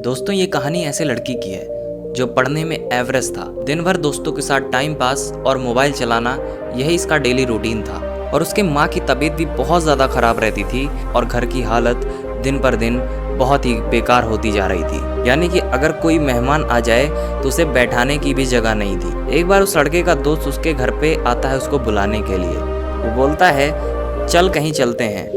दोस्तों ये कहानी ऐसे लड़की की है जो पढ़ने में एवरेज था। दिन भर दोस्तों के साथ टाइम पास और मोबाइल चलाना यही इसका डेली रूटीन था। और उसके माँ की तबीयत भी बहुत ज़्यादा ख़राब रहती थी और घर की हालत दिन पर दिन बहुत ही बेकार होती जा रही थी। यानी कि अगर कोई मेहमान आ जाए तो उसे बैठाने की भी जगह नहीं थी। एक बार उस लड़के का दोस्त उसके घर पे आता है उसको बुलाने के लिए। वो बोलता है चल कहीं चलते हैं।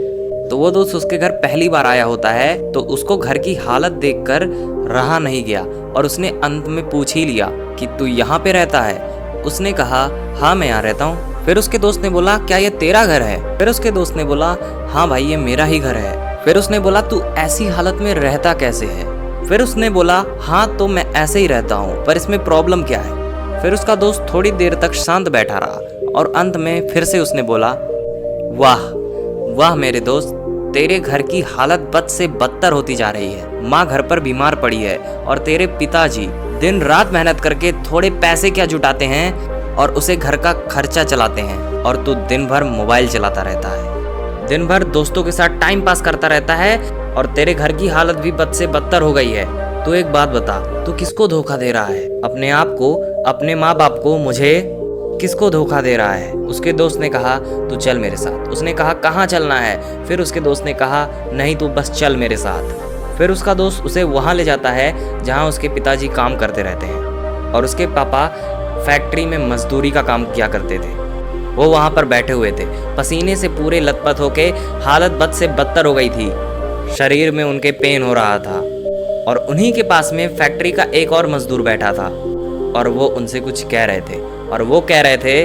तो वो दोस्त उसके घर पहली बार आया होता है तो उसको घर की हालत देखकर रहा नहीं गया और उसने अंत में पूछ ही लिया कि तू यहाँ पे रहता है। उसने कहा हाँ मैं यहाँ रहता हूँ। फिर उसके दोस्त ने बोला क्या ये तेरा घर है? फिर उसके दोस्त ने बोला हाँ भाई ये मेरा ही घर है। फिर उसने बोला तू ऐसी हालत में रहता कैसे है? फिर उसने बोला हाँ तो मैं ऐसे ही रहता हूँ पर इसमें प्रॉब्लम क्या है? फिर उसका दोस्त थोड़ी देर तक शांत बैठा रहा और अंत में फिर से उसने बोला वाह वाह मेरे दोस्त, तेरे घर की हालत बद से बदतर होती जा रही है। माँ घर पर बीमार पड़ी है और तेरे पिताजी दिन रात मेहनत करके थोड़े पैसे क्या जुटाते हैं और उसे घर का खर्चा चलाते हैं और तू दिन भर मोबाइल चलाता रहता है, दिन भर दोस्तों के साथ टाइम पास करता रहता है और तेरे घर की हालत भी बद से बदतर हो गई है। तू एक बात बता, तू किसको धोखा दे रहा है? अपने आप को, अपने माँ बाप को, मुझे? किसको धोखा दे रहा है? उसके दोस्त ने कहा तू चल मेरे साथ। उसने कहा कहाँ चलना है? फिर उसके दोस्त ने कहा नहीं तू बस चल मेरे साथ। फिर उसका दोस्त उसे वहाँ ले जाता है जहाँ उसके पिताजी काम करते रहते हैं और उसके पापा फैक्ट्री में मजदूरी का काम किया करते थे। वो वहाँ पर बैठे हुए थे, पसीने से पूरे लथपथ होके हालत बद से बदतर हो गई थी। शरीर में उनके पेन हो रहा था और उन्हीं के पास में फैक्ट्री का एक और मजदूर बैठा था और वो उनसे कुछ कह रहे थे और वो कह रहे थे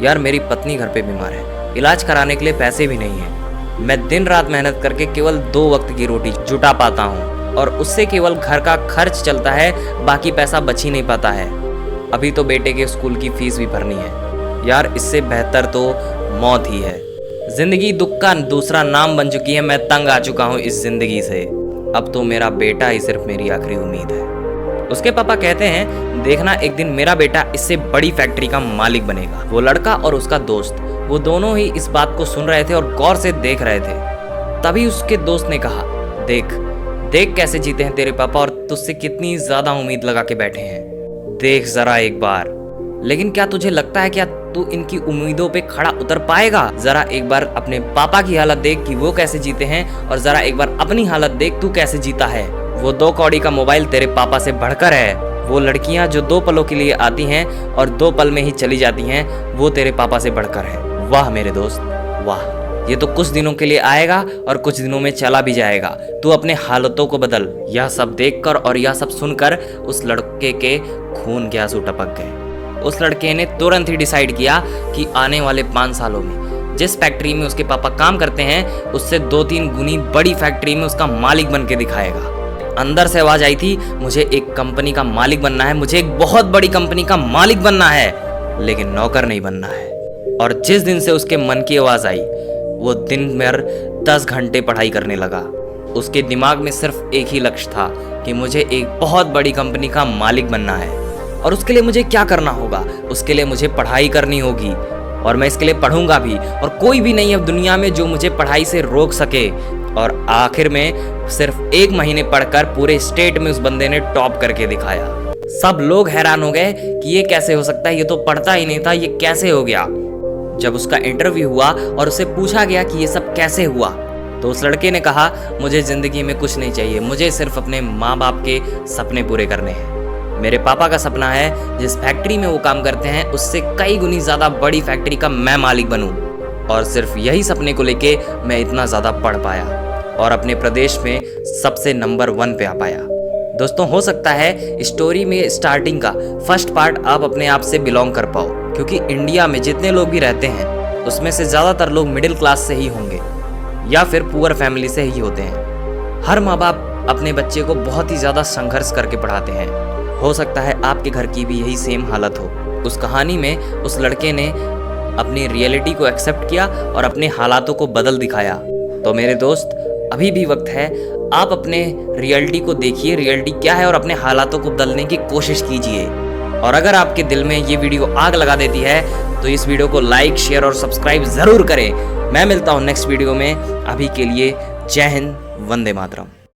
यार मेरी पत्नी घर पे बीमार है, इलाज कराने के लिए पैसे भी नहीं है। मैं दिन रात मेहनत करके केवल 2 वक्त की रोटी जुटा पाता हूँ और उससे केवल घर का खर्च चलता है, बाकी पैसा बच ही नहीं पाता है। अभी तो बेटे के स्कूल की फीस भी भरनी है। यार इससे बेहतर तो मौत ही है। जिंदगी दुख का दूसरा नाम बन चुकी है। मैं तंग आ चुका हूँ इस जिंदगी से। अब तो मेरा बेटा ही सिर्फ मेरी आखिरी उम्मीद है। उसके पापा कहते हैं देखना एक दिन मेरा बेटा इससे बड़ी फैक्ट्री का मालिक बनेगा। वो लड़का और उसका दोस्त वो दोनों ही इस बात को सुन रहे थे और गौर से देख रहे थे। तभी उसके दोस्त ने कहा देख देख कैसे जीते हैं तेरे पापा और तुझसे कितनी ज्यादा उम्मीद लगा के बैठे हैं, देख जरा एक बार। लेकिन क्या तुझे लगता है क्या तू इनकी उम्मीदों पे खड़ा उतर पाएगा? जरा एक बार अपने पापा की हालत देख कि वो कैसे जीते हैं और जरा एक बार अपनी हालत देख तू कैसे जीता है। वो 2 कौड़ी का मोबाइल तेरे पापा से बढ़कर है। वो लड़कियां जो 2 पलों के लिए आती हैं और 2 पल में ही चली जाती हैं वो तेरे पापा से बढ़कर है। वाह मेरे दोस्त वाह, ये तो कुछ दिनों के लिए आएगा और कुछ दिनों में चला भी जाएगा। तू अपने हालतों को बदल। यह सब देखकर और यह सब सुनकर उस लड़के के खून के आंसू टपक गए। उस लड़के ने तुरंत ही डिसाइड किया कि आने वाले 5 सालों में जिस फैक्ट्री में उसके पापा काम करते हैं उससे 2-3 गुनी बड़ी फैक्ट्री में उसका मालिक बन के दिखाएगा। अंदर से आवाज आई थी मुझे एक कंपनी का मालिक बनना है, मुझे एक बहुत बड़ी कंपनी का मालिक बनना है, लेकिन नौकर नहीं बनना है। और जिस दिन से उसके मन की आवाज आई वो दिन भर 10 घंटे पढ़ाई करने लगा। उसके दिमाग में सिर्फ एक ही लक्ष्य था कि मुझे एक बहुत बड़ी कंपनी का मालिक बनना है और उसके लिए मुझे क्या करना होगा? उसके लिए मुझे पढ़ाई करनी होगी और मैं इसके लिए पढ़ूंगा भी और कोई भी नहीं है दुनिया में जो मुझे पढ़ाई से रोक सके। और आखिर में सिर्फ 1 महीने पढ़कर पूरे स्टेट में उस बंदे ने टॉप करके दिखाया। सब लोग हैरान हो गए कि ये कैसे हो सकता है, ये तो पढ़ता ही नहीं था, ये कैसे हो गया। जब उसका इंटरव्यू हुआ और उसे पूछा गया कि ये सब कैसे हुआ तो उस लड़के ने कहा मुझे जिंदगी में कुछ नहीं चाहिए, मुझे सिर्फ अपने माँ बाप के सपने पूरे करने हैं। मेरे पापा का सपना है जिस फैक्ट्री में वो काम करते हैं उससे कई गुनी ज्यादा बड़ी फैक्ट्री का मैं मालिक बनूं और सिर्फ यही सपने को लेके मैं इतना ज्यादा पढ़ पाया और अपने प्रदेश में सबसे नंबर 1 पे आ पाया। दोस्तों हो सकता है स्टोरी में स्टार्टिंग का फर्स्ट पार्ट आप अपने आप से बिलोंग कर पाओ, क्योंकि इंडिया में जितने लोग भी रहते हैं उसमें से ज्यादातर लोग मिडिल क्लास से ही होंगे या फिर पुअर फैमिली से ही होते हैं। हर माँ बाप अपने बच्चे को बहुत ही ज्यादा संघर्ष करके पढ़ाते हैं। हो सकता है आपके घर की भी यही सेम हालत हो। उस कहानी में उस लड़के ने अपनी रियलिटी को एक्सेप्ट किया और अपने हालातों को बदल दिखाया। तो मेरे दोस्त अभी भी वक्त है, आप अपने रियलिटी को देखिए, रियलिटी क्या है और अपने हालातों को बदलने की कोशिश कीजिए। और अगर आपके दिल में ये वीडियो आग लगा देती है तो इस वीडियो को लाइक, शेयर और सब्सक्राइब जरूर करें। मैं मिलता हूँ नेक्स्ट वीडियो में। अभी के लिए जय हिंद, वंदे मातरम।